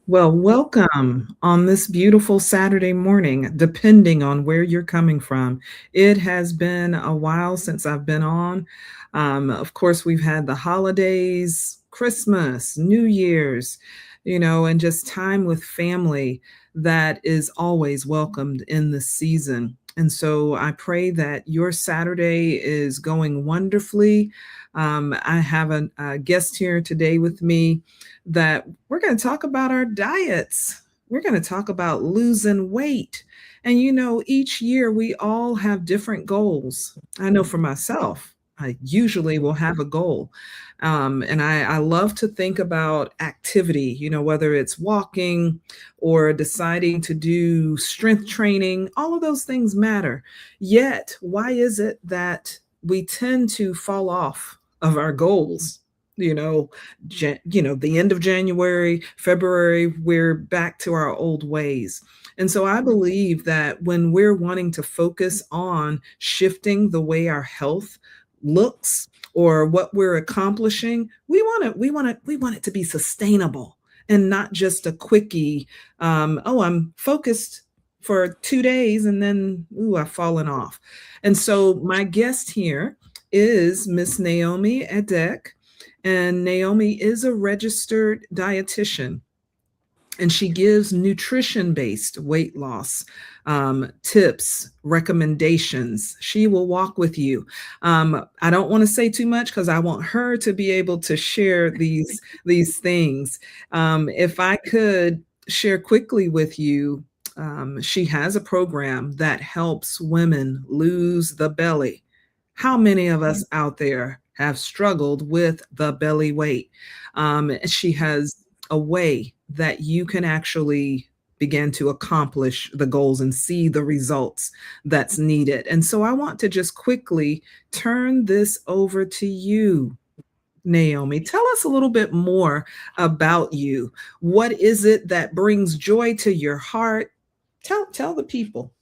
Well, welcome on this beautiful Saturday morning, depending on where you're coming from. It has been a while since I've been on. Of course, we've had the holidays, Christmas, New Year's, and just time with family that is always welcomed in this season. And so I pray that your Saturday is going wonderfully. I have a guest here today with me that we're going to talk about our diets. We're going to talk about losing weight. And each year we all have different goals. I know for myself, I usually will have a goal. And I love to think about activity, whether it's walking or deciding to do strength training, all of those things matter. Yet, why is it that we tend to fall off of our goals? The end of January, February, we're back to our old ways. And so I believe that when we're wanting to focus on shifting the way our health looks or what we're accomplishing, we want it to be sustainable and not just a quickie. I'm focused for 2 days and then I've fallen off. And so my guest here is Miss Naomi Adek. And Naomi is a registered dietitian, and she gives nutrition based weight loss tips, recommendations. She will walk with you. I don't want to say too much because I want her to be able to share these things. If I could share quickly with you, she has a program that helps women lose the belly. How many of us out there have struggled with the belly weight? She has a way that you can actually begin to accomplish the goals and see the results that's needed. And so I want to just quickly turn this over to you, Naomi. Tell us a little bit more about you. What is it that brings joy to your heart? Tell the people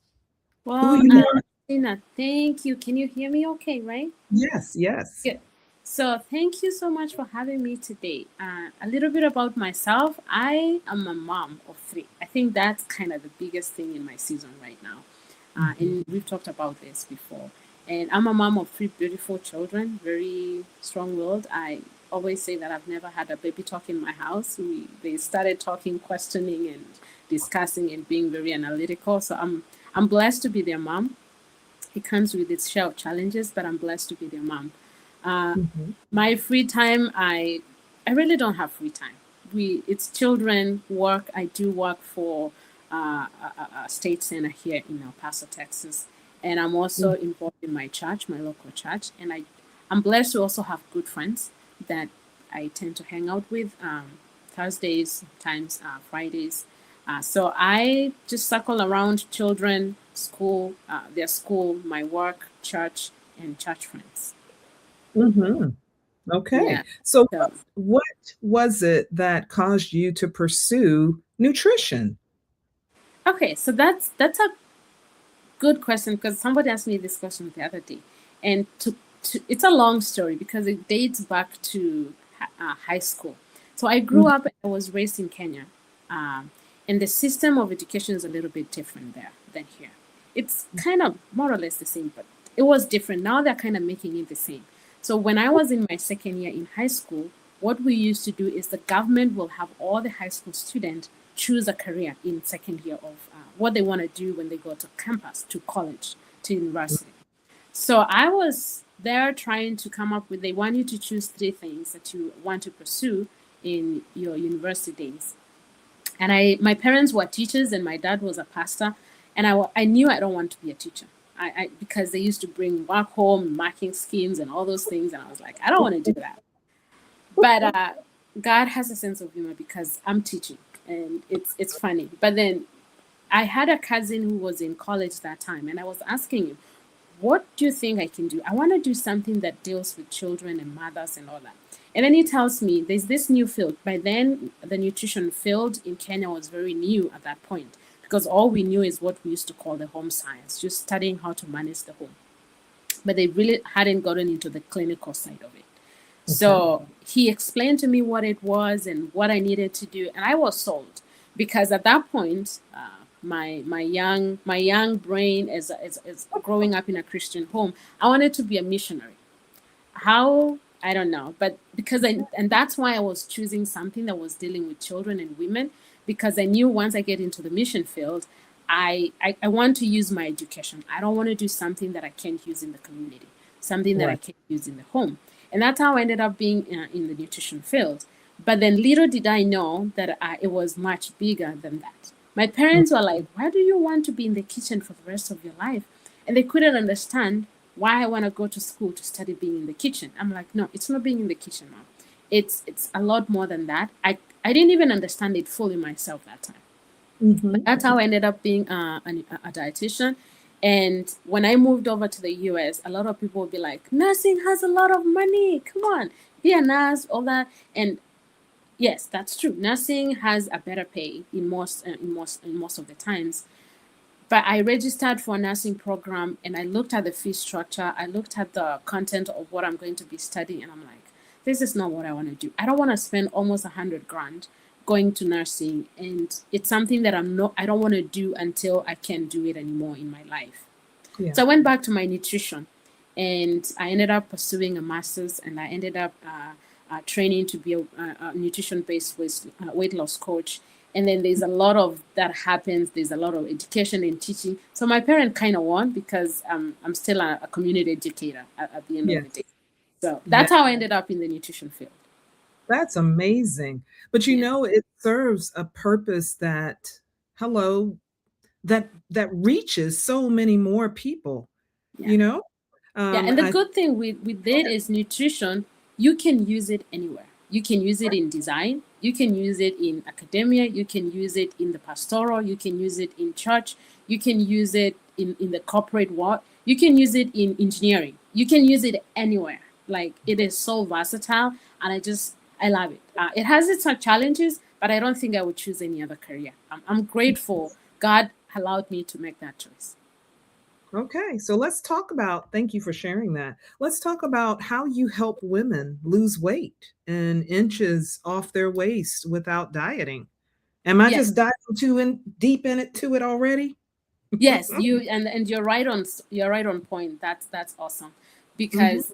who Well, you are. Tina, thank you. Can you hear me okay, right? Yes, yes. Good. So, thank you so much for having me today. A little bit about myself. I am a mom of three. I think that's kind of the biggest thing in my season right now. Mhm. And we've talked about this before. And I'm a mom of three beautiful children, very strong willed. I always say that I've never had a baby talk in my house. They started talking, questioning, and discussing, and being very analytical. So, I'm blessed to be their mom. It comes with its share of challenges, but I'm blessed to be their mom. Uh, Mhm. my free time, I really don't have free time. It's children, work. I do work for a state center here in El Paso, Texas, and I'm also involved in my church, my local church, and I'm blessed to also have good friends that I tend to hang out with. Thursdays, sometimes Fridays. So I just circle around children, school, their school, my work, church, and church friends. Mhm. Okay. Yeah. So So what was it that caused you to pursue nutrition? okay, so that's a good question because somebody asked me this question the other day, and it's a long story because it dates back to high school. So I grew Mhm. up. I was raised in Kenya, um, and the system of education is a little bit different there than here. It's kind of more or less the same, but it was different. Now they're kind of making it the same. So when I was in my second year in high school, what we used to do is the government will have all the high school students choose a career in second year of what they want to do when they go to campus, to college, to university. So I was there trying to come up with, they want you to choose three things that you want to pursue in your university days. And my parents were teachers and my dad was a pastor. And I knew I don't want to be a teacher. Because they used to bring work home, marking schemes and all those things. And I was like, I don't want to do that. But God has a sense of humor because I'm teaching and it's funny. But then I had a cousin who was in college that time, and I was asking him, "What do you think I can do? I want to do something that deals with children and mothers and all that." And then he tells me there's this new field. By then, the nutrition field in Kenya was very new at that point because all we knew is what we used to call the home science, just studying how to manage the home. But they really hadn't gotten into the clinical side of it. Okay. So he explained to me what it was and what I needed to do, and I was sold. because at that point, my young brain is growing up in a Christian home. I wanted to be a missionary. How, I don't know, but because and that's why I was choosing something that was dealing with children and women, because I knew once I get into the mission field, I want to use my education. I don't want to do something that I can't use in the community, something that I Right. can't use in the home. And that's how I ended up being in the nutrition field. But then little did I know that it was much bigger than that. My parents were like, why do you want to be in the kitchen for the rest of your life? And they couldn't understand why I want to go to school to study being in the kitchen. I'm like, no, it's not being in the kitchen, mom. It's a lot more than that. I didn't even understand it fully myself that time. But Mm-hmm. that's how I ended up being a dietitian. And when I moved over to the US, a lot of people would be like, nursing has a lot of money. Come on, be a nurse, all that. And yes, that's true. Nursing has a better pay in most of the times. But I registered for a nursing program and I looked at the fee structure. I looked at the content of what I'm going to be studying, and I'm like, this is not what I want to do. I don't want to spend almost 100 grand going to nursing, and it's something that I don't want to do until I can't do it anymore in my life. Yeah. So I went back to my nutrition, and I ended up pursuing a master's, and I ended up training to be a nutrition-based weight loss coach. And then there's a lot of that happens. There's a lot of education and teaching. So my parent kind of won because I'm still a community educator at the end of the day. Yes. So Yeah. that's how I ended up in the nutrition field. That's amazing. But Yeah, it serves a purpose that, hello, that reaches so many more people, yeah. you know? Yeah, and the I good thing with it is nutrition, you can use it anywhere. You can use it in design, you can use it in academia, you can use it in the pastoral, you can use it in church, you can use it in the corporate world, you can use it in engineering, you can use it anywhere. Like it is so versatile, and I love it. It has its challenges, but I don't think I would choose any other career. I'm grateful God allowed me to make that choice. Okay, so let's talk about, thank you for sharing that. Let's talk about how you help women lose weight and inches off their waist without dieting. Am I Yes. just diving too in deep in it to it already? Yes, you and you're right on point. That's awesome. Hmm. Because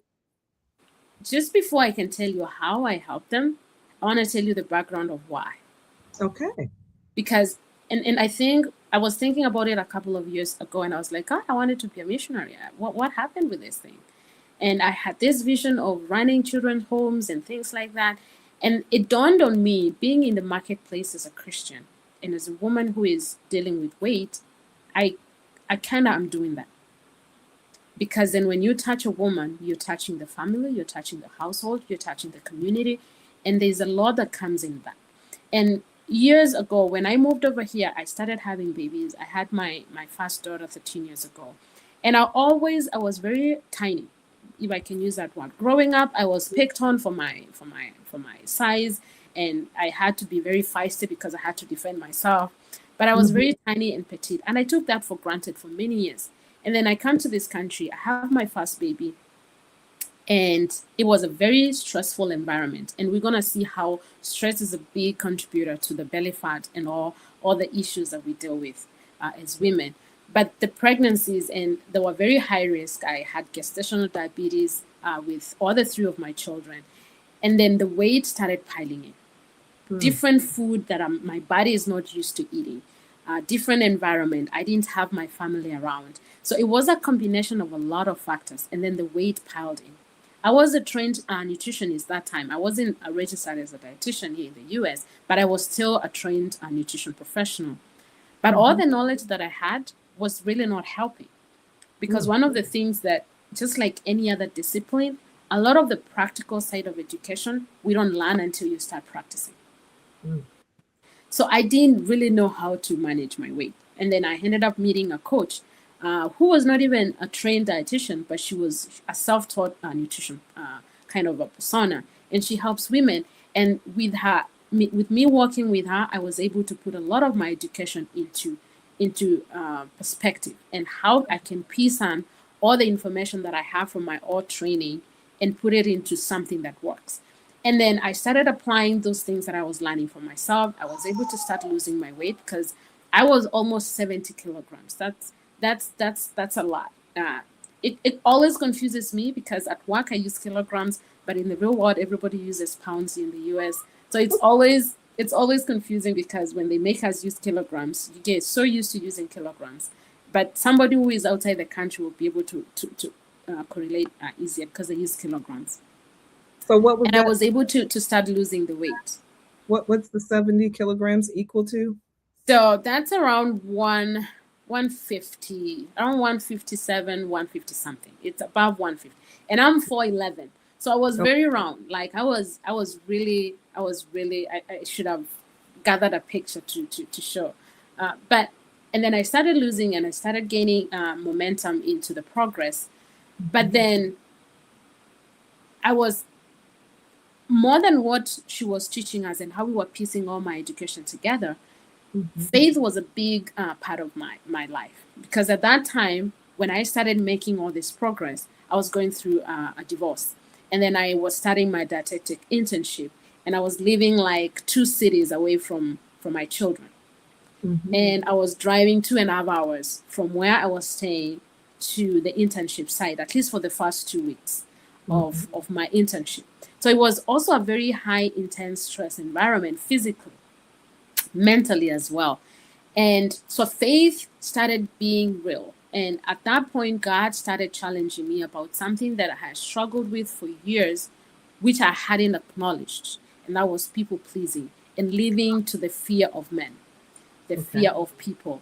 just before I can tell you how I help them, I want to tell you the background of why. Okay. Because and I think I was thinking about it a couple of years ago, and I was like, God, I wanted to be a missionary. What happened with this thing? And I had this vision of running children's homes and things like that. And it dawned on me, being in the marketplace as a Christian and as a woman who is dealing with weight, I I kind of am doing that. Because then when you touch a woman, you're touching the family, you're touching the household, you're touching the community, and there's a lot that comes in that. And years ago, when I moved over here, I started having babies. I had my first daughter 13 years ago, and I was very tiny, if I can use that word. Growing up, I was picked on for my size, and I had to be very feisty because I had to defend myself. But I was Hmm. very tiny and petite, and I took that for granted for many years. And then I come to this country, I have my first baby, and it was a very stressful environment. And we're gonna see how stress is a big contributor to the belly fat and all the issues that we deal with as women. But the pregnancies, and they were very high risk. I had gestational diabetes with all the three of my children, and then the weight started piling in. Different food that my body is not used to eating, different environment. I didn't have my family around. So it was a combination of a lot of factors. And then the weight piled in. I was a trained nutritionist that time. I wasn't registered as a dietitian here in the US, but I was still a trained nutrition professional. But all Hmm. the knowledge that I had was really not helping, because one of the things that, just like any other discipline, a lot of the practical side of education, we don't learn until you start practicing. So I didn't really know how to manage my weight. And then I ended up meeting a coach who was not even a trained dietitian, but she was a self taught nutrition kind of a persona. And she helps women. And with me working with her, I was able to put a lot of my education into perspective, and how I can piece on all the information that I have from my old training and put it into something that works. And then I started applying those things that I was learning for myself. I was able to start losing my weight because I was almost 70 kilograms. That's a lot. It always confuses me because at work I use kilograms, but in the real world everybody uses pounds in the US. So it's always confusing because when they make us use kilograms, you get so used to using kilograms. But somebody who is outside the country will be able to correlate easier because they use kilograms. So what was And I that? was able to start losing the weight. What's the 70 kilograms equal to? So that's around 150, around 157, 150 something. It's above 150. And I'm 4'11. So I was Oh, very round. Like I should have gathered a picture to show. But and then I started losing and I started gaining momentum into the progress. But mhm, then I was more than what she was teaching us and how we were piecing all my education together. mhm, Faith was a big part of my life because at that time when I started making all this progress, I was going through a divorce, and then I was starting my dietetic internship, and I was living like 2 cities away from my children, mhm, and I was driving 2.5 hours from where I was staying to the internship site, at least for the first 2 weeks mhm. of my internship. So it was also a very high intense stress environment physically, mentally as well. And so faith started being real. And at that point, God started challenging me about something that I had struggled with for years, which I hadn't acknowledged. And that was people pleasing and living to the fear of men, the Okay. fear of people.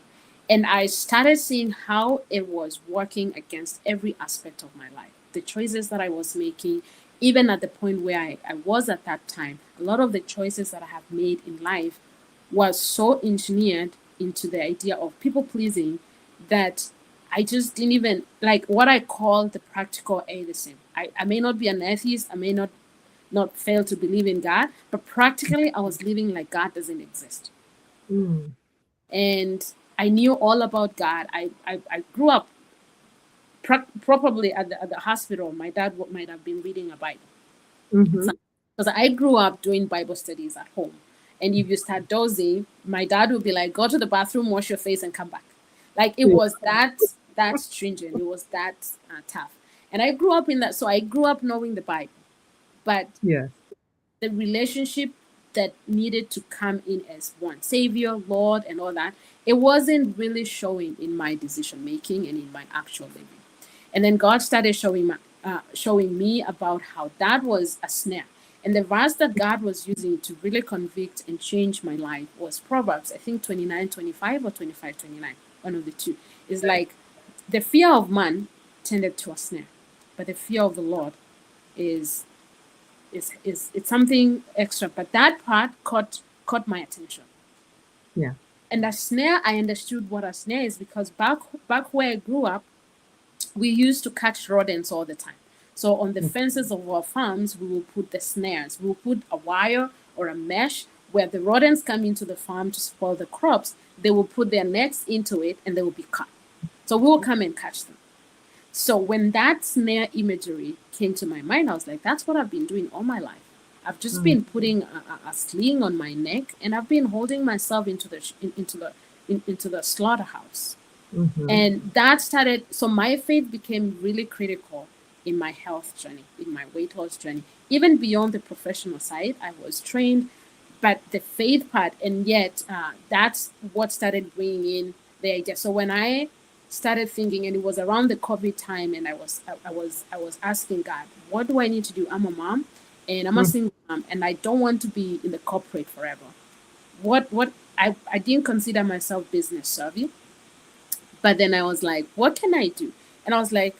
And I started seeing how it was working against every aspect of my life. The choices that I was making, even at the point where I was at that time, a lot of the choices that I have made in life was so engineered into the idea of people pleasing that I just didn't even like what I call the practical atheism. I may not be an atheist, I may not fail to believe in God, but practically I was living like God doesn't exist. Mm, And I knew all about God. I grew up probably at the hospital. My dad might have been reading a Bible. mhm. Because I grew up doing Bible studies at home. And if you start dozing, my dad would be like, go to the bathroom, wash your face, and come back. Like it Yeah. was that stringent. It was that tough. And I grew up in that. So I grew up knowing the Bible. But Yes. the relationship that needed to come in as one savior, Lord, and all that, it wasn't really showing in my decision making and in my actual living. And then God started showing me about how that was a snare. And the verse that God was using to really convict and change my life was Proverbs, I think 29:25 or 25:29, one of the two. Is like the fear of man tended to a snare, but the fear of the Lord is it's something extra. But that part caught my attention. Yeah. And a snare, I understood what a snare is because back where I grew up, we used to catch rodents all the time. So on the Mm, fences of our farms, we will put the snares. We will put a wire or a mesh where the rodents come into the farm to spoil the crops. They will put their nets into it and they will be caught. So we will come and catch them. So when that snare imagery came to my mind, I was like, that's what I've been doing all my life. I've just mm, been putting a sling on my neck and I've been holding myself into the slaughterhouse. mhm, And that started, so my faith became really critical in my health journey, in my weight loss journey. Even beyond the professional side, I was trained, but the faith part, and yet that's what started bringing in the idea. So when I started thinking, and it was around the COVID time, and I was asking God, what do I need to do? I'm a mom, and I'm a mm, single mom, and I don't want to be in the corporate forever. What I didn't consider myself business savvy, but then I was like, what can I do? And I was like,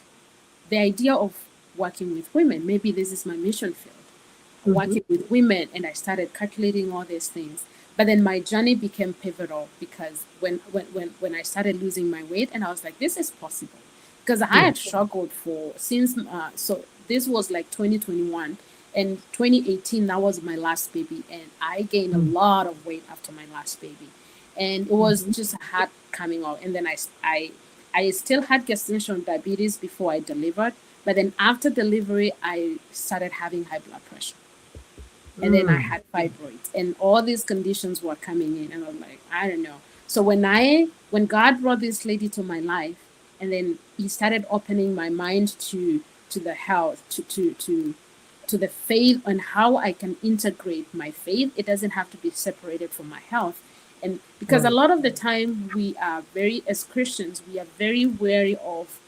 the idea of working with women, maybe this is my mission field, mhm. working with women. And I started calculating all these things. But then my journey became pivotal because when I started losing my weight, and I was like, this is possible. Because I Yeah. had struggled for since, so this was like 2021. And 2018, that was my last baby. And I gained a Mm, lot of weight after my last baby. And it was mhm. just hard coming out. And then I still had gestational diabetes before I delivered. But then after delivery, I started having high blood pressure. And then I Mm. had fibroids, and all these conditions were coming in, and I'm like, I don't know. So when God brought this lady to my life, and then He started opening my mind to the health, to the faith, and how I can integrate my faith. It doesn't have to be separated from my health. And because a Right. lot of the time we are very, as Christians, we are very wary of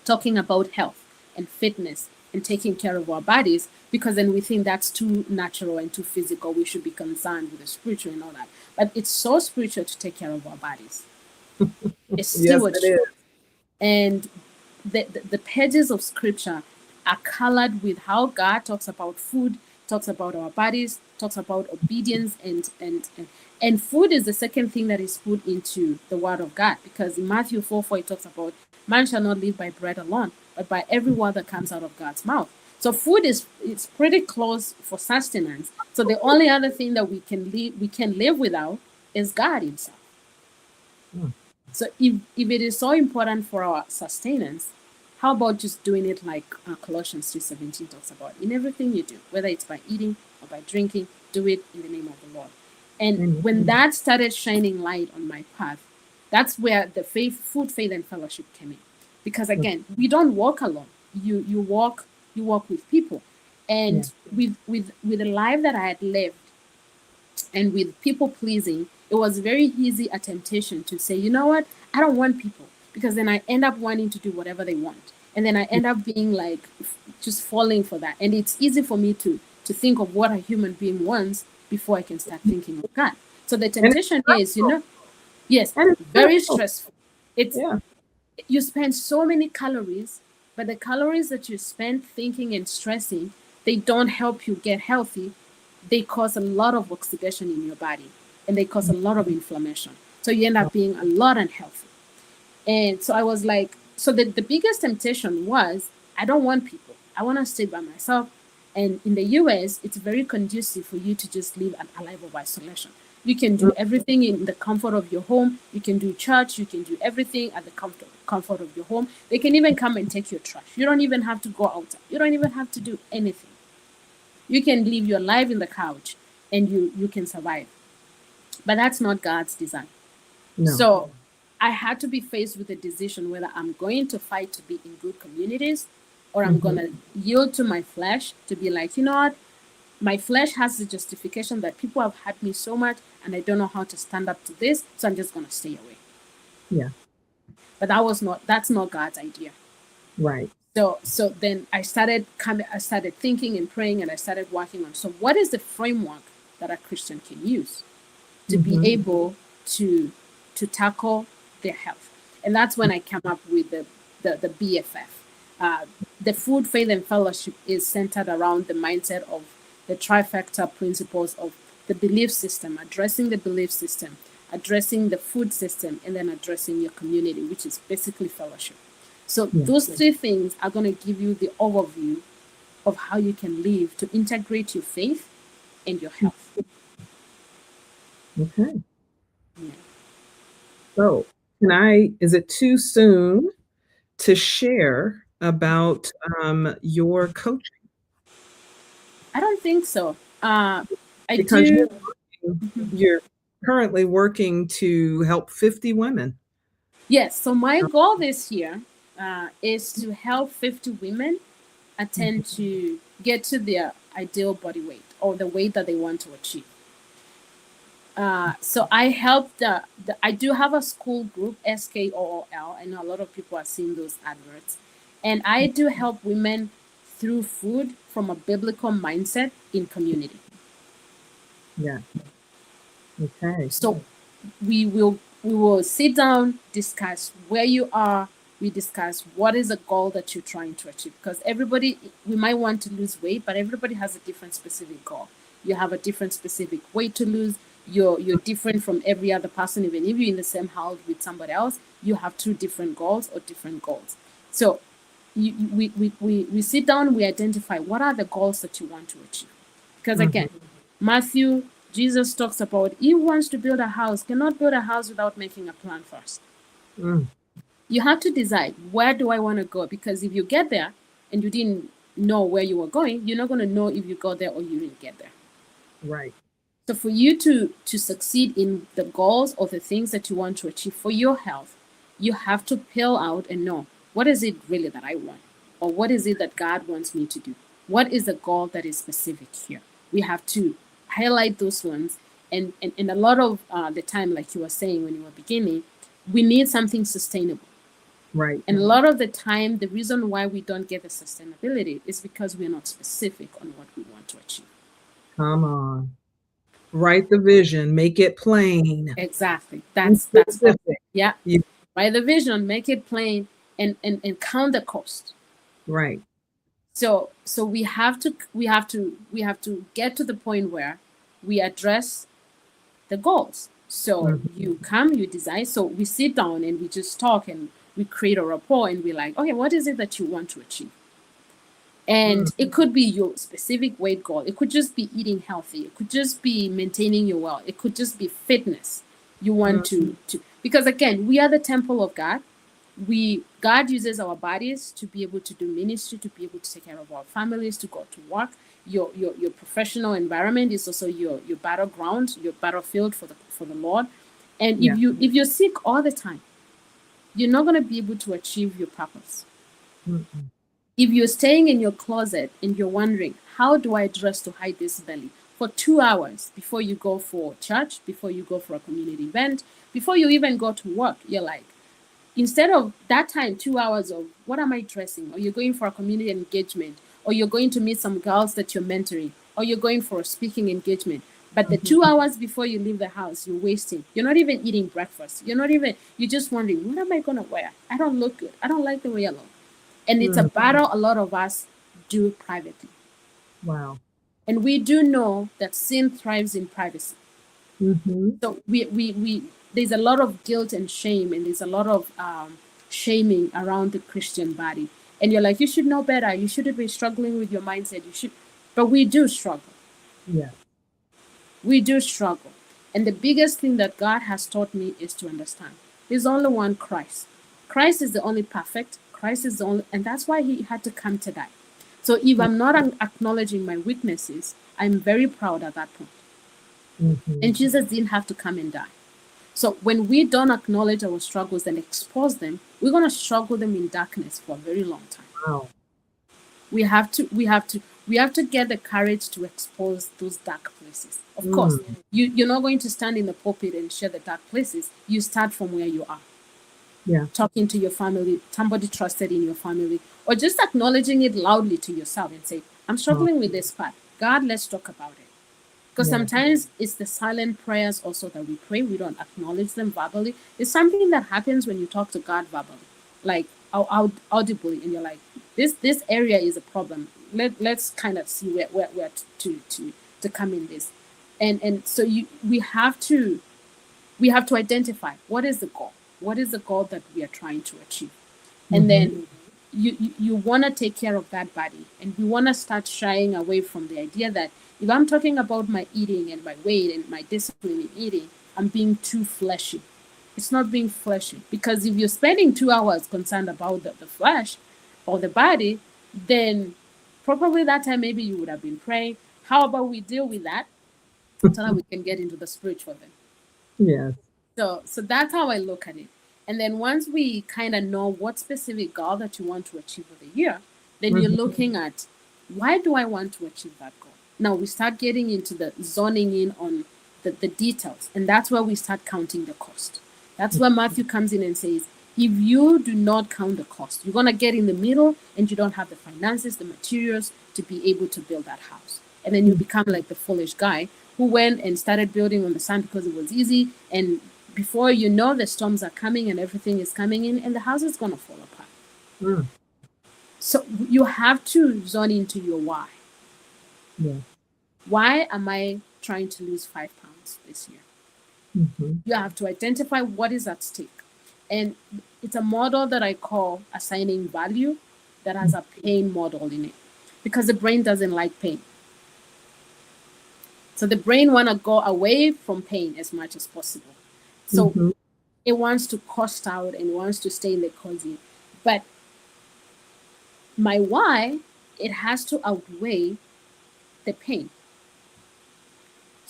talking about health and fitness and taking care of our bodies, because then we think that's too natural and too physical. We should be concerned with the spiritual and all that. But it's so spiritual to take care of our bodies. It's Yes, it stewardship. is. And the pages of scripture are colored with how God talks about food, talks about our bodies, talks about obedience, and food is the second thing that is put into the word of God, because in Matthew 4:4 it talks about man shall not live by bread alone, but by every word that comes out of God's mouth. So food is, it's pretty close for sustenance. So the only other thing that we can live without is God Himself. Mm. So if it is so important for our sustenance, how about just doing it like Colossians 3:17 talks about? In everything you do, whether it's by eating or by drinking, do it in the name of the Lord. And when Amen. that started shining light on my path, that's where the food, faith, and fellowship came in. Because Mm. again, we don't walk alone. You walk with people. Yeah. And with the life that I had lived, and with people pleasing, it was very easy a temptation to say, you know what, I don't want people, because then I end up wanting to do whatever they want, and then I end up being like just falling for that. And it's easy for me to think of what a human being wants before I can start thinking of God. So the And it's temptation is, stressful. yes, And it's very stressful. stressful. It's Yeah. You spend so many calories, but the calories that you spend thinking and stressing, they don't help you get healthy. They cause a lot of oxidation in your body, and they cause a lot of inflammation. So you end up being a lot unhealthy. And so I was like, so the biggest temptation was, I don't want people. I want to stay by myself. And in the US, it's very conducive for you to just live a life of isolation. You can Mm. do everything in the comfort of your home. You can do church. You can do everything at the comfort of your home. They can even come and take your trash. You don't even have to go outside. You don't even have to do anything. You can live your life in the couch, and you can survive. But that's not God's design. No. So I had to be faced with a decision whether I'm going to fight to be in good communities, or I'm going Hmm. to yield to my flesh to be like, you know what? My flesh has the justification that people have had me so much and I don't know how to stand up to this, so I'm just going to stay away. Yeah. But that's not God's idea. Right. So then I started thinking and praying, and I started working on, so what is the framework that a Christian can use to be Hmm. able to tackle their health. And that's when I came up with the BFF. Uh, the food, faith, and fellowship is centered around the mindset of the trifecta principles of the belief system, addressing the belief system, addressing the food system, and then addressing your community, which is basically fellowship. So Yeah. those three things are going to give you the overview of how you can live to integrate your faith and your health. Okay. Yeah. So, is it too soon to share about your coaching? I don't think so. I Because do. you're currently working to help 50 women. Yes. So my goal this year is to help 50 women attend to get to their ideal body weight, or the weight that they want to achieve. So I help I do have a school group, SKOOL. I know a lot of people are seeing those adverts. And I do help women through food from a biblical mindset in community. Yeah. Okay. So we will sit down, discuss where you are. We discuss what is the goal that you're trying to achieve, because everybody, we might want to lose weight, but everybody has a different specific goal. You have a different specific weight to lose. You're different from every other person. Even if you're in the same house with somebody else, you have two different goals or different goals. So we sit down, we identify what are the goals that you want to achieve. Because Mhm. again, Matthew, Jesus talks about, he who wants to build a house cannot build a house without making a plan first. Mm. You have to decide, where do I want to go? Because if you get there and you didn't know where you were going, you're not going to know if you got there or you didn't get there. Right. So for you to succeed in the goals or the things that you want to achieve for your health, you have to peel out and know, what is it really that I want? Or what is it that God wants me to do? What is the goal that is specific here? We have to highlight those ones. And a lot of the time, like you were saying when you were beginning, we need something sustainable. Right. And a lot of the time, the reason why we don't get the sustainability is because we're not specific on what we want to achieve. Come on. Write the vision, make it plain. Exactly. Be That's what. specific. Yeah. Yeah. Write the vision, make it plain, and count the cost. Right. So we have to get to the point where we address the goals. So Mhm. you come, you design. So we sit down and we just talk and we create a rapport and we're like, okay, what is it that you want to achieve? Mm. And it could be your specific weight goal. It could just be eating healthy. It could just be maintaining your well. It could just be fitness. You want Mm. to because again, we are the temple of God. We God uses our bodies to be able to do ministry, to be able to take care of our families, to go to work. Your professional environment is also your battleground, your battlefield for the Lord. And Yeah. if you're sick all the time, you're not going to be able to achieve your purpose. Mm-mm. If you're staying in your closet and you're wondering, how do I dress to hide this belly? For 2 hours before you go for church, before you go for a community event, before you even go to work, you're like, instead of that time, 2 hours of what am I dressing? Or you're going for a community engagement, or you're going to meet some girls that you're mentoring, or you're going for a speaking engagement. But the Mhm. 2 hours before you leave the house, you're wasting. You're not even eating breakfast. You're just wondering, what am I going to wear? I don't look good. I don't like the way I look. And it's a Mm. battle a lot of us do privately. Wow. And we do know that sin thrives in privacy. Mhm. So we there's a lot of guilt and shame, and there's a lot of shaming around the Christian body. And you're like, you should know better. You shouldn't be struggling with your mindset. You should, but we do struggle. Yeah. We do struggle. And the biggest thing that God has taught me is to understand there's only one Christ. Christ is the only perfect. Christ is the only, and that's why he had to come to die. So if I'm not acknowledging my weaknesses, I'm very proud at that point. Mhm. And Jesus didn't have to come and die. So when we don't acknowledge our struggles and expose them, we're gonna struggle them in darkness for a very long time. Wow. We have to get the courage to expose those dark places. Of course, Mm. you're not going to stand in the pulpit and share the dark places. You start from where you are, Yeah. talking to your family, somebody trusted in your family, or just acknowledging it loudly to yourself and say, I'm Oh, struggling with this part. God, let's talk about it. Because yeah. sometimes it's the silent prayers also that we pray. We don't acknowledge them verbally. It's something that happens when you talk to God verbally, like audibly, and you're like, this area is a problem. Let's kind of see where to come in this, and so we have to identify what is the goal. What is the goal that we are trying to achieve, and Mhm. then you want to take care of that body, and we want to start shying away from the idea that if I'm talking about my eating and my weight and my discipline in eating, I'm being too fleshy. It's not being fleshy, because if you're spending 2 hours concerned about the flesh or the body, then probably that time maybe you would have been praying. How about we deal with that so that we can get into the spiritual then? Yes. So that's how I look at it. And then once we kind of know what specific goal that you want to achieve for the year, then you're Mhm. looking at, why do I want to achieve that goal? Now we start getting into the zoning in on the details, and that's where we start counting the cost. That's where Matthew comes in and says, if you do not count the cost, you're gonna get in the middle and you don't have the finances, the materials to be able to build that house. And then you Mhm. become like the foolish guy who went and started building on the sand because it was easy, and before you know, the storms are coming and everything is coming in and the house is going to fall apart. Mm. So you have to zone into your why. Yeah. Why am I trying to lose 5 pounds this year? Mhm. You have to identify what is at stake. And it's a model that I call assigning value that has a pain model in it, because the brain doesn't like pain. So the brain want to go away from pain as much as possible. So Mhm. it wants to cost out and wants to stay in the cozy. But my why, it has to outweigh the pain.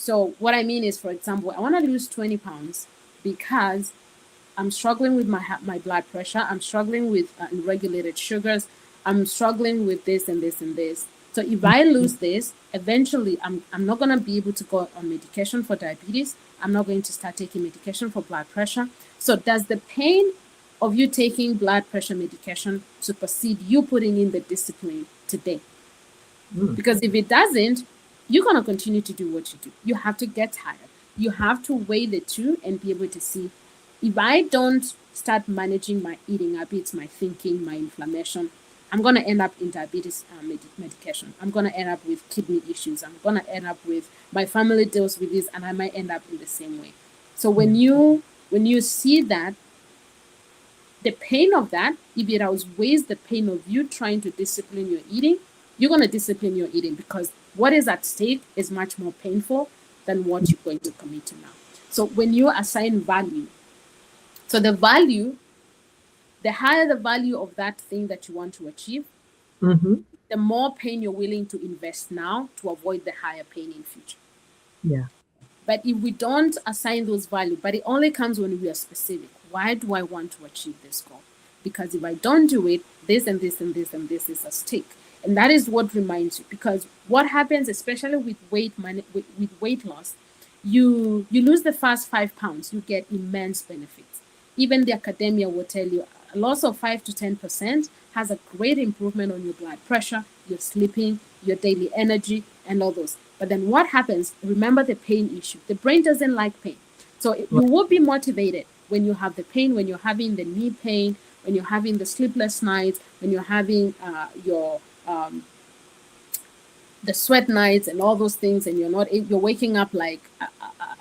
So what I mean is, for example, I want to lose 20 pounds because I'm struggling with my blood pressure. I'm struggling with unregulated sugars. I'm struggling with this and this and this. So if I lose this, eventually I'm not going to be able to go on medication for diabetes. I'm not going to start taking medication for blood pressure. So does the pain of you taking blood pressure medication supersede you putting in the discipline today? Because if it doesn't, you're going to continue to do what you do. You have to get tired. You have to weigh the two and be able to see, if I don't start managing my eating habits, my thinking, my inflammation, I'm going to end up in diabetes medication. I'm going to end up with kidney issues. I'm going to end up with, my family deals with this, and I might end up in the same way. So when you see that, the pain of that, if it outweighs the pain of you trying to discipline your eating, you're going to discipline your eating, because what is at stake is much more painful than what you're going to commit to now. So when you assign value, so the value, the higher the value of that thing that you want to achieve, the more pain you're willing to invest now to avoid the higher pain in future. Yeah. But if we don't assign those values, but it only comes when we are specific. Why do I want to achieve this goal? Because if I don't do it, this and this and this and this is at stake. And that is what reminds you. Because what happens, especially with with weight loss, you lose the first 5 pounds, you get immense benefits. Even the academia will tell you a loss of 5 to 10% has a great improvement on your blood pressure, your sleeping, your daily energy, and all those. But then what happens? Remember the pain issue. The brain doesn't like pain. So you will be motivated when you have the pain, when you're having the knee pain, when you're having the sleepless nights, when you're having your the sweat nights and all those things, and you're waking up like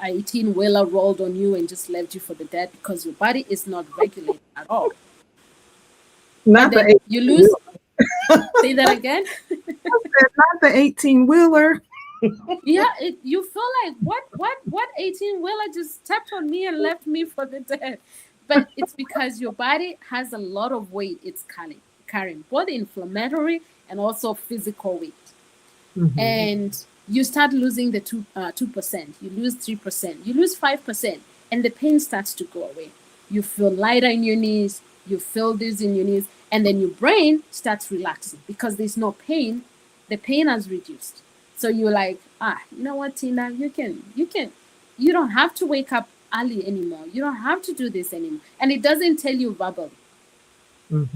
a 18 wheeler rolled on you and just left you for the dead, because your body is not regulated at all. Not but then the you lose. Say that again. not the 18-wheeler. Yeah, you feel like what 18 wheeler just stepped on me and left me for the dead. But it's because your body has a lot of weight it's carrying, both inflammatory and also physical weight. And you start losing the 2%, you lose 3%, you lose 5%, and the pain starts to go away. You feel lighter in your knees, you feel this in your knees, and then your brain starts relaxing because there's no pain. The pain has reduced. So you're like, you know what, Tina, you don't have to wake up early anymore. You don't have to do this anymore. And it doesn't tell you verbally.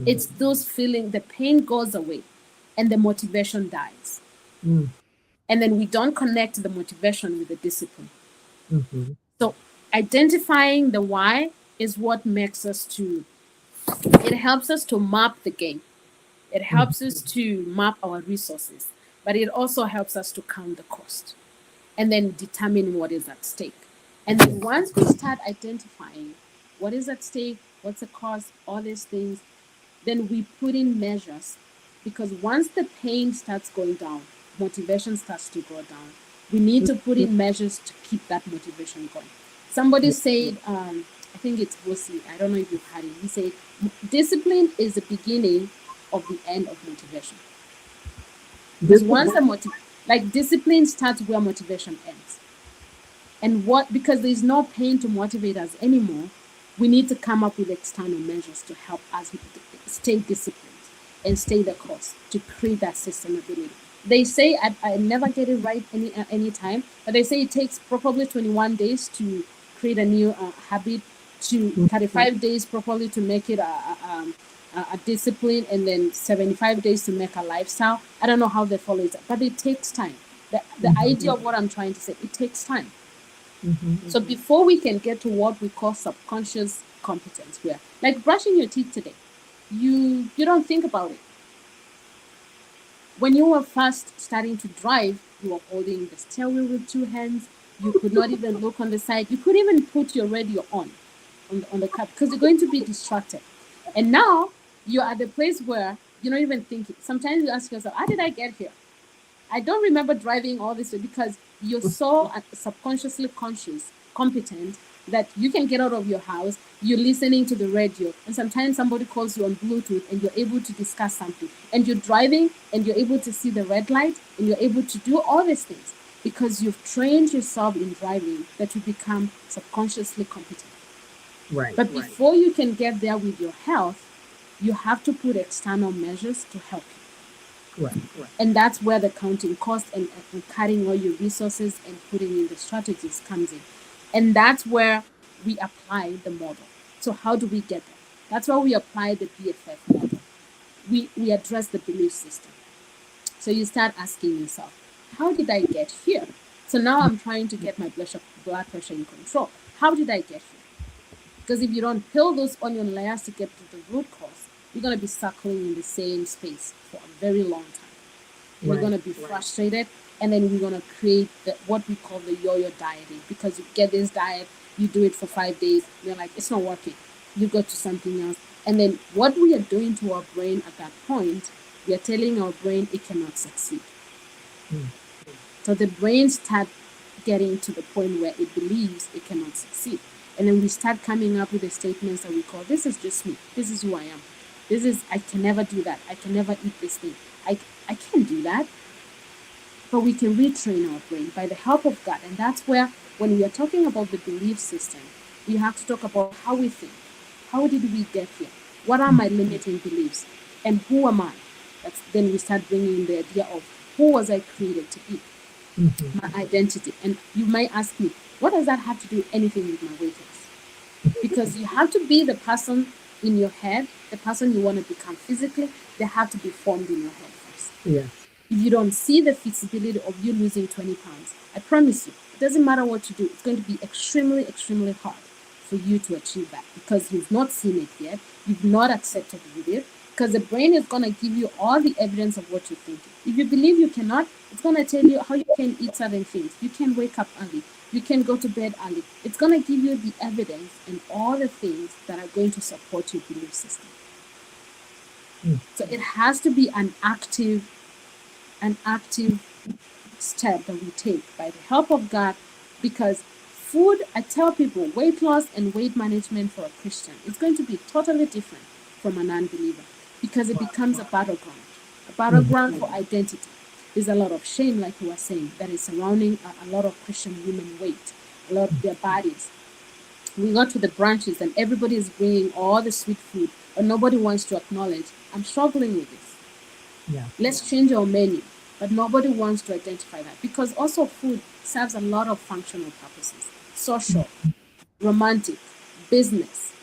It's those feelings, the pain goes away and the motivation dies. And then we don't connect the motivation with the discipline. So identifying the why is what makes us it helps us to map the game. It helps us to map our resources, but it also helps us to count the cost and then determine what is at stake. And then once we start identifying what is at stake, what's the cost, all these things, then we put in measures, because once the pain starts going down, motivation starts to go down. We need to put in measures to keep that motivation going. Somebody said, I think it's Bosi, I don't know if you've heard it. He said, discipline is the beginning of the end of motivation. Because once discipline starts where motivation ends. And because there's no pain to motivate us anymore, we need to come up with external measures to help us stay disciplined and stay the course to create that sustainability. They say, I never get it right any time, but they say it takes probably 21 days to create a new habit, to 35 days probably to make it a discipline, and then 75 days to make a lifestyle. I don't know how they follow it, but it takes time. The idea of what I'm trying to say, it takes time. So before we can get to what we call subconscious competence, where like brushing your teeth today, you don't think about it. When you were first starting to drive, you were holding the steering wheel with 2 hands. You could not even look on the side. You couldn't even put your radio on the car because you're going to be distracted. And now you're at the place where you're not even thinking. Sometimes you ask yourself, how did I get here? I don't remember driving all this way, because you're so subconsciously competent that you can get out of your house, you're listening to the radio, and sometimes somebody calls you on Bluetooth and you're able to discuss something. And you're driving and you're able to see the red light and you're able to do all these things. because you've trained yourself in driving that you become subconsciously competent. Right. But before you can get there with your health, you have to put external measures to help you. Right. And that's where the counting cost and cutting all your resources and putting in the strategies comes in. And that's where we apply the model. So how do we get there? That's why we apply the BFF model. We address the belief system. So you start asking yourself, how did I get here? So now I'm trying to get my blood pressure in control. How did I get here? Because if you don't peel those onion layers to get to the root cause, you're going to be circling in the same space for a very long time. And you're going to be frustrated. And then we're going to create what we call the yo-yo dieting. Because you get this diet, you do it for 5 days, you're like, it's not working. You go to something else. And then what we are doing to our brain at that point, we are telling our brain it cannot succeed. So the brain starts getting to the point where it believes it cannot succeed. And then we start coming up with the statements that we call, this is just me. This is who I am. I can never do that. I can never eat this thing. I can't do that. But we can retrain our brain by the help of God. And that's where, when we are talking about the belief system, we have to talk about how we think. How did we get here? What are my limiting beliefs? And who am I? Then we start bringing in the idea of who was I created to be? My identity. And you might ask me, what does that have to do anything with my weight loss? Because you have to be the person in your head, the person you want to become physically. They have to be formed in your head first. Yeah. If you don't see the feasibility of you losing 20 pounds, I promise you, it doesn't matter what you do. It's going to be extremely, extremely hard for you to achieve that because you've not seen it yet. You've not accepted it because the brain is going to give you all the evidence of what you're thinking. If you believe you cannot, it's going to tell you how you can eat certain things. You can wake up early. You can go to bed early. It's going to give you the evidence and all the things that are going to support your belief system. So it has to be an active step that we take by the help of God, because food, I tell people, weight loss and weight management for a Christian is going to be totally different from a non-believer because it becomes a battleground for identity. There's a lot of shame, like you were saying, that is surrounding a lot of Christian women weight, a lot of their bodies. We go to the branches and everybody is bringing all the sweet food, but nobody wants to acknowledge, I'm struggling with this. Yeah. Let's change our menu. But nobody wants to identify that because also food serves a lot of functional purposes: social, romantic, business,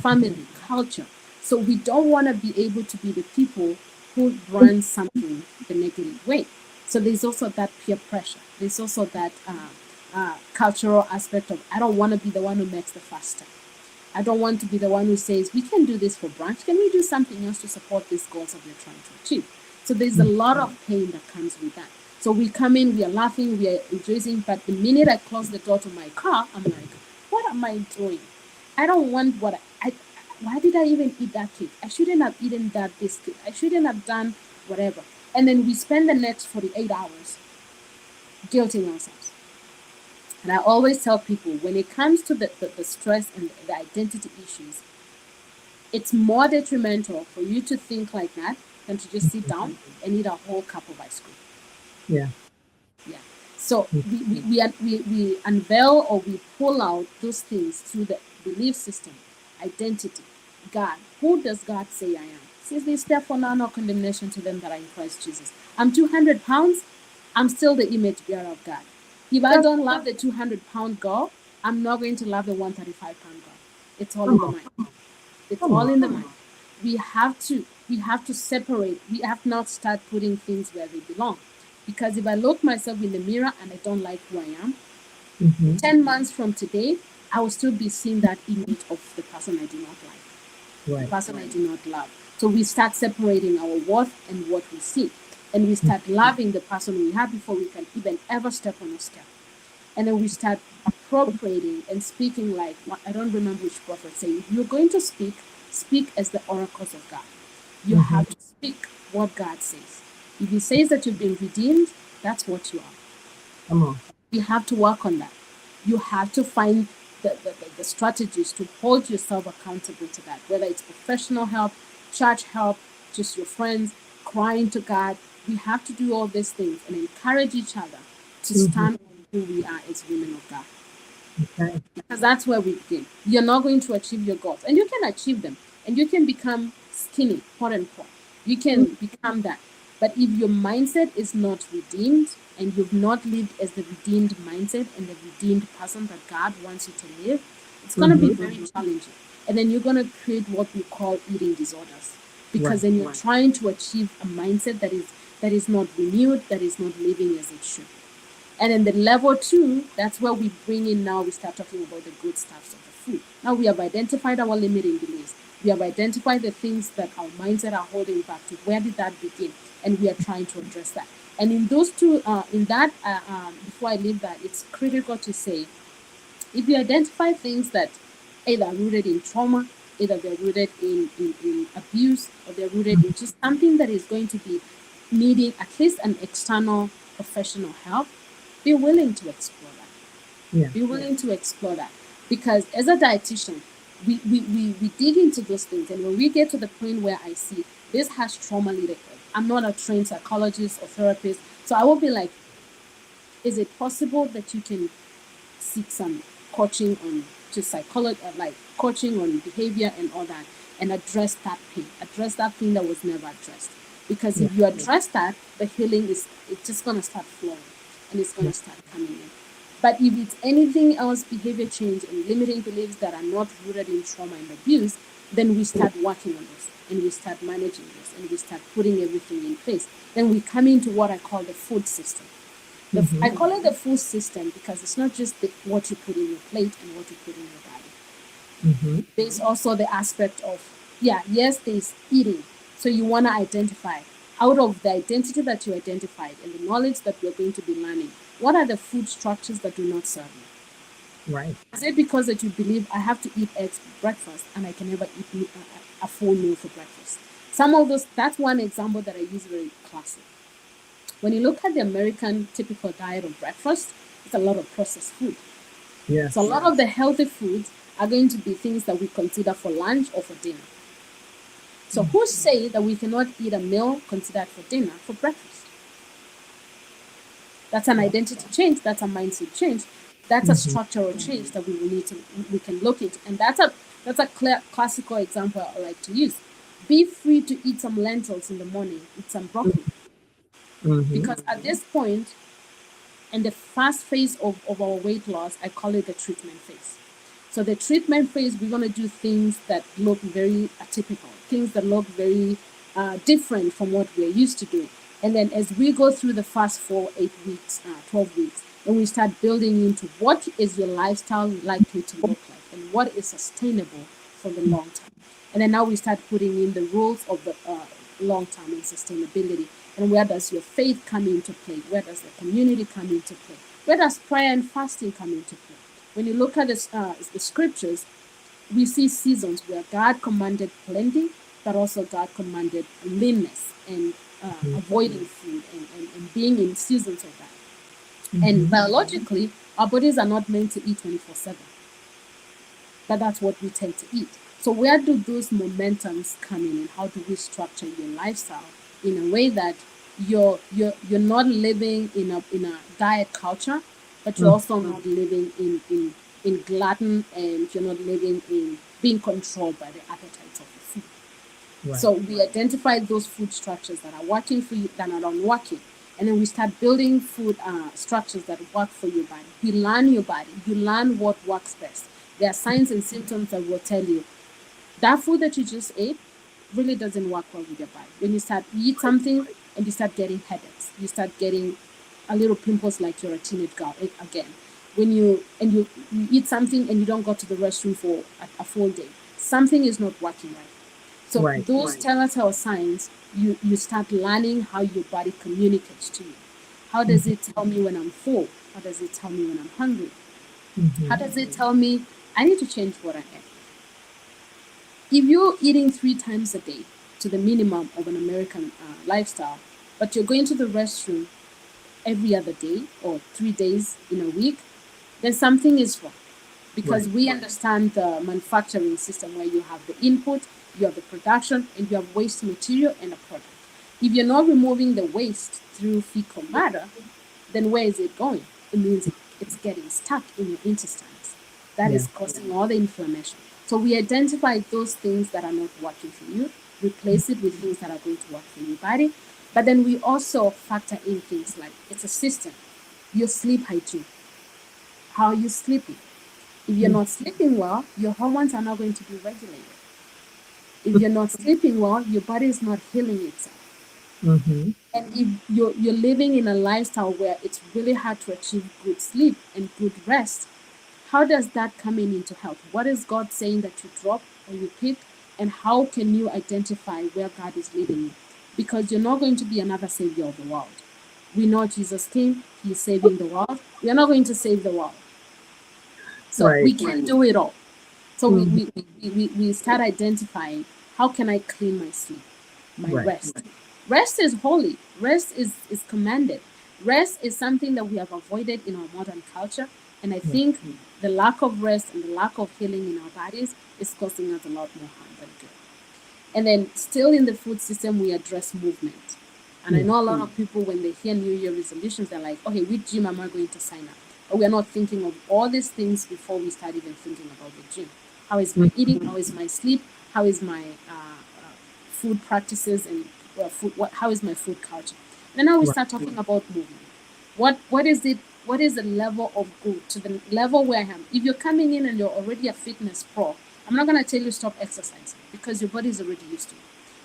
family, culture. So we don't want to be able to be the people who run something the negative way. So there's also that peer pressure. There's also that cultural aspect of, I don't want to be the one who makes the first step. I don't want to be the one who says, we can do this for brunch. Can we do something else to support these goals that we're trying to achieve? So there's a lot of pain that comes with that. So we come in, we are laughing, we are rejoicing, but the minute I close the door to my car, I'm like, what am I doing? I don't want why did I even eat that cake? I shouldn't have eaten that biscuit. I shouldn't have done whatever. And then we spend the next 48 hours guilting ourselves. And I always tell people, when it comes to the stress and the identity issues, it's more detrimental for you to think like that than to just sit down and eat a whole cup of ice cream. Yeah. Yeah. So we unveil or we pull out those things through the belief system, identity, God. Who does God say I am? Says there's therefore now no condemnation to them that are in Christ Jesus. I'm 200 pounds. I'm still the image bearer of God. If I don't love the 200-pound girl, I'm not going to love the 135-pound girl. It's all in the mind. It's all in the mind. We have to separate. We have to not start putting things where they belong. Because if I look myself in the mirror and I don't like who I am, 10 months from today, I will still be seeing that image of the person I do not like, the person I do not love. So we start separating our worth and what we see. And we start loving the person we have before we can even ever step on a step. And then we start appropriating and speaking like, I don't remember which prophet saying, if you're going to speak as the oracles of God. You have to speak what God says. If he says that you've been redeemed, that's what you are. Come on. You have to work on that. You have to find the strategies to hold yourself accountable to that, whether it's professional help, church help, just your friends, crying to God. We have to do all these things and encourage each other to Mhm. stand on who we are as women of God. Okay. Because that's where we begin. You're not going to achieve your goals, and you can achieve them, and you can become skinny, quote unquote. You Mm. can become that. But if your mindset is not redeemed, and you've not lived as the redeemed mindset and the redeemed person that God wants you to live, it's going to be Mhm. very challenging. And then you're going to create what we call eating disorders, because Right. then you're trying to achieve a mindset that is not renewed, that is not living as it should. And then the level two, that's where we bring in now, we start talking about the good stuffs of the food. Now we have identified our limiting beliefs. We have identified the things that our mindset are holding back to. Where did that begin? And we are trying to address that. And in those two, before I leave that, it's critical to say if you identify things that either are rooted in trauma, either they're rooted in abuse, or they're rooted in just something that is going to be needing at least an external professional help, be willing to explore that. Yeah. Be willing to explore that. Because as a dietitian, we dig into those things. And when we get to the point where I see this has trauma related, I'm not a trained psychologist or therapist. So I will be like, is it possible that you can seek some coaching on just psychology, like coaching on behavior and all that, and address that pain that was never addressed. Because Yeah. if you address that, the healing is it's just gonna start flowing, and it's gonna Right. start coming in. But if it's anything else, behavior change and limiting beliefs that are not rooted in trauma and abuse, then we start working on this, and we start managing this, and we start putting everything in place. Then we come into what I call the food system. I Mhm. call it the food system because it's not just what you put in your plate and what you put in your body. Mhm. There's also the aspect of, yeah, yes, there's eating. So you want to identify out of the identity that you identified and the knowledge that you're going to be learning, what are the food structures that do not serve you? Right. Is it because that you believe I have to eat eggs for breakfast and I can never eat a full meal for breakfast? Some of those, that's one example that I use very classic. When you look at the American typical diet of breakfast, it's a lot of processed food. So a Yes. lot of the healthy foods are going to be things that we consider for lunch or for dinner. So Mm. who say that we cannot eat a meal considered for dinner for breakfast? That's an Wow. identity change. That's a mindset change. That's a Mhm. structural change that we can look into. And that's a clear classical example I like to use. Be free to eat some lentils in the morning, eat some broccoli. Mhm. Because at this point, in the first phase of our weight loss, I call it the treatment phase. So the treatment phase, we're gonna do things that look very atypical, things that look very different from what we're used to doing. And then as we go through the first 4, 8 weeks, 12 weeks, then we start building into what is your lifestyle likely to look like and what is sustainable for the long term. And then now we start putting in the rules of the long term and sustainability. And where does your faith come into play? Where does the community come into play? Where does prayer and fasting come into play? When you look at the scriptures, we see seasons where God commanded plenty, but also God commanded leanness and Mhm. avoiding food and being in seasons of that. And Mhm. biologically, our bodies are not meant to eat 24/7, but that's what we tend to eat. So where do those momentums come in, and how do we structure your lifestyle in a way that you're not living in a diet culture, but you're Mm. also not living in glutton, and you're not living in being controlled by the appetites of the food. Right. So we identify those food structures that are working for you, that are not working. And then we start building food structures that work for your body. You learn your body. You learn what works best. There are signs and symptoms that will tell you that food that you just ate really doesn't work well with your body. When you start eat something and you start getting headaches, you start getting a little pimples like you're a teenage girl again. When you eat something and you don't go to the restroom for a full day, something is not working right. So Right. those telltale signs, you start learning how your body communicates to you. How does Mhm. it tell me when I'm full? How does it tell me when I'm hungry? How Mhm. does it tell me I need to change what I eat? If you're eating 3 times a day to the minimum of an American lifestyle, but you're going to the restroom every other day or 3 days in a week, then something is wrong, because Right. we understand the manufacturing system where you have the input, you have the production, and you have waste material and a product. If you're not removing the waste through fecal matter, then where is it going? It means it's getting stuck in your intestines. That Yeah. is causing all the inflammation. So we identify those things that are not working for you, replace it with things that are going to work for your body. But then we also factor in things like it's a system. Your sleep hygiene. How are you sleeping? If you're not sleeping well, your hormones are not going to be regulated. If you're not sleeping well, your body is not healing itself. Mm-hmm. And if you're living in a lifestyle where it's really hard to achieve good sleep and good rest, how does that come in into health? What is God saying that you drop or you pick? And how can you identify where God is leading you? Because you're not going to be another savior of the world. We know Jesus came, He's saving the world. We are not going to save the world. So Right. we can do it all. So we, Mhm. we, we start identifying how can I clean my sleep, my Right. rest. Rest is holy. Rest is commanded. Rest is something that we have avoided in our modern culture. And I Yeah. think the lack of rest and the lack of healing in our bodies is causing us a lot more harm than good. And then still in the food system, we address movement. And I Yeah. know a lot of people, when they hear New Year resolutions, they're like, okay, which gym am I going to sign up? But we are not thinking of all these things before we start even thinking about the gym. How is my eating? How is my sleep? How is my food practices and how is my food culture? And now we Right. start talking about movement. What is it? What is the level of good to the level where I am? If you're coming in and you're already a fitness pro, I'm not gonna tell you stop exercising because your body is already used to it.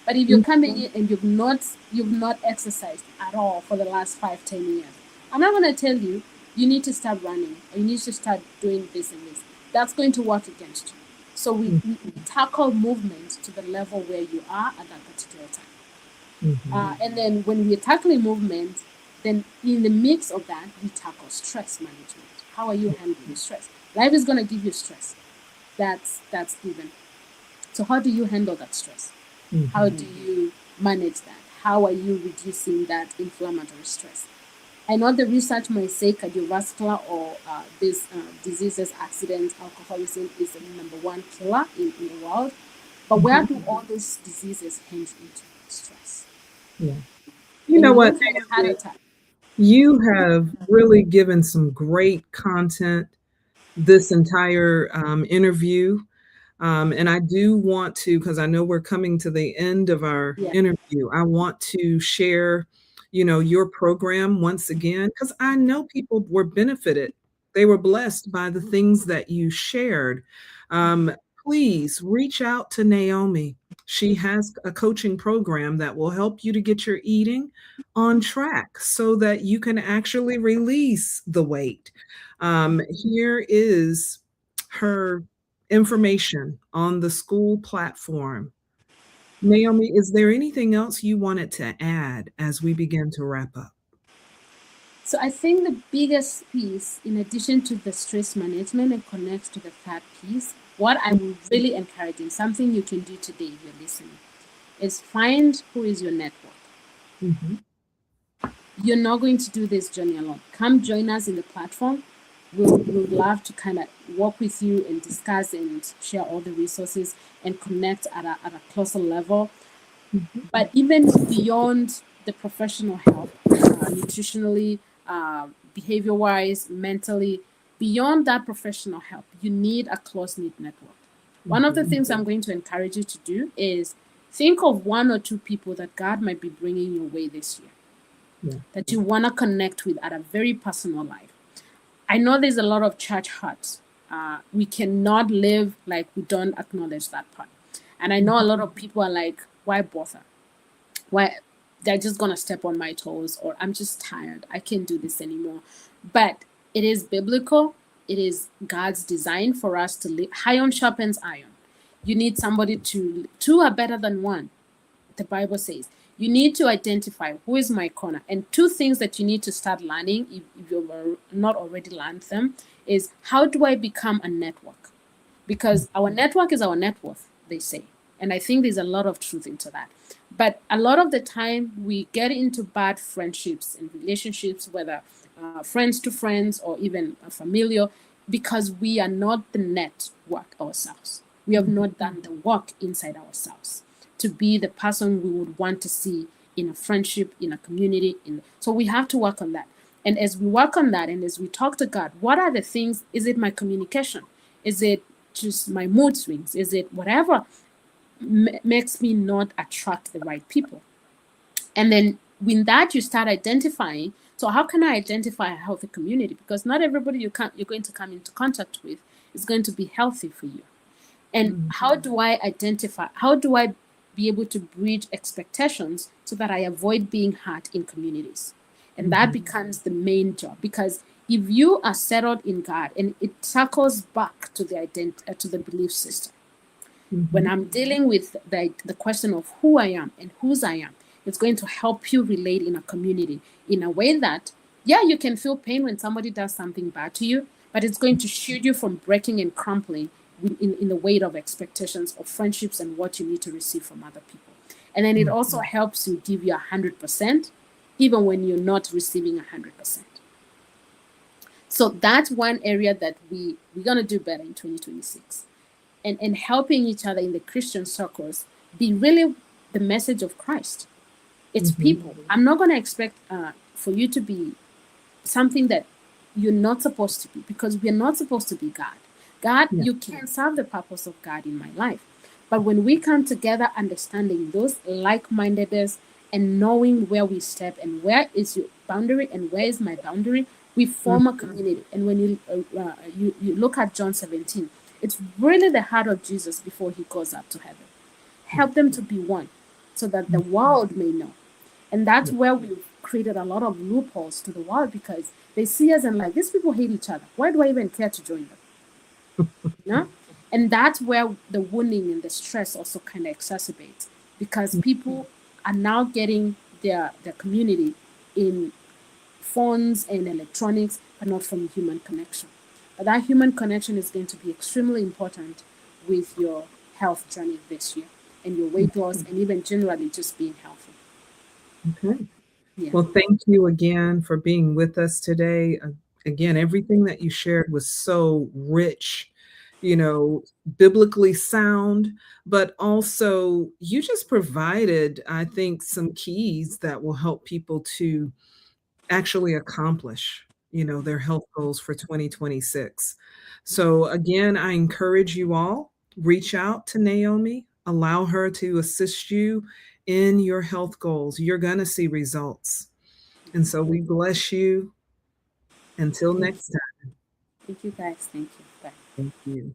But if you're coming in and you've not exercised at all for the last 5, 10 years, I'm not gonna tell you you need to start running or you need to start doing this and this. That's going to work against you. So we tackle movement to the level where you are at that particular time. Mm-hmm. And then when we're tackling movement, then in the mix of that, we tackle stress management. How are you handling stress? Life is going to give you stress. That's given. So how do you handle that stress? How Mm-hmm. do you manage that? How are you reducing that inflammatory stress? I know the research might say cardiovascular or these diseases, accidents, alcoholism is the number one killer in the world. But where do all these diseases hinge into? Stress. Yeah. You When know you what, look at a heart Naomi? attack, You have really given some great content this entire interview. And I do want to, because I know we're coming to the end of our yeah. interview, I want to share, your program once again, because I know people were benefited. They were blessed by the things that you shared. Um, Please reach out to Naomi. She has a coaching program that will help you to get your eating on track so that you can actually release the weight. Here is her information on the school platform. Naomi, is there anything else you wanted to add as we begin to wrap up? So I think the biggest piece, in addition to the stress management and connects to the third piece, what I would really encourage in something you can do today if you're listening, is find who is your network. Mhm. You're not going to do this journey alone. Come join us in the platform. We'll love to kind of work with you and discuss and share all the resources and connect at a closer level. Mhm. But even beyond the professional help, nutritionally, behavior wise, mentally, beyond that professional help, you need a close knit network. One of the Mhm. things I'm going to encourage you to do is think of one or two people that God might be bringing your way this year Yeah. that you want to connect with at a very personal life. I know there's a lot of church hurts. We cannot live like we don't acknowledge that part. And I know a lot of people are like, why bother? Why they're just gonna step on my toes, or I'm just tired. I can't do this anymore. But it is biblical. It is God's design for us to live. Iron sharpens iron. You need somebody to two are better than one. The Bible says you need to identify who is my corner. And two things that you need to start learning, if you've not already learned them, is how do I become a network? Because our network is our net worth, they say. And I think there's a lot of truth into that. But a lot of the time, we get into bad friendships and relationships, whether friends to friends or even familiar, because we are not the network ourselves. We have not done the work inside ourselves to be the person we would want to see in a friendship, in a community. So we have to work on that. And as we work on that and as we talk to God, what are the things? Is it my communication? Is it just my mood swings? Is it whatever makes me not attract the right people? And then with that, you start identifying. So how can I identify a healthy community? Because not everybody you're going to come into contact with is going to be healthy for you. And Mm-hmm. how do I identify? How do I be able to bridge expectations so that I avoid being hurt in communities? And that Mm-hmm. becomes the main job, because if you are settled in God, and it circles back to to the belief system. When Mm-hmm. I'm dealing with the question of who I am and whose I am, it's going to help you relate in a community in a way that, yeah, you can feel pain when somebody does something bad to you, but it's going to shield you from breaking and crumpling in the weight of expectations of friendships and what you need to receive from other people. And then it also helps you give you 100%, even when you're not receiving 100%. So that's one area that we're going to do better in 2026, and helping each other in the Christian circles be really the message of Christ. It's Mm-hmm. people. I'm not going to expect for you to be something that you're not supposed to be, because we're not supposed to be God. God, Yeah. you can serve the purpose of God in my life. But when we come together, understanding those like mindedness and knowing where we step and where is your boundary and where is my boundary, we form a community. And when you look at John 17, it's really the heart of Jesus before he goes up to heaven. Help them to be one so that the world may know. And that's Yeah. where we've created a lot of loopholes to the world, because they see us and like, these people hate each other. Why do I even care to join them? You know? And that's where the wounding and the stress also kind of exacerbates, because people are now getting their community in phones and electronics, but not from human connection. But that human connection is going to be extremely important with your health journey this year, and your weight loss, and even generally just being healthy. Okay. Yeah. Well, thank you again for being with us today. Again, everything that you shared was so rich, you know, biblically sound, but also you just provided, I think, some keys that will help people to actually accomplish, you know, their health goals for 2026. So again, I encourage you all, reach out to Naomi, allow her to assist you in your health goals. You're going to see results. And so we bless you until Thank next you. time. Thank you, guys. Thank you. Bye. Thank you.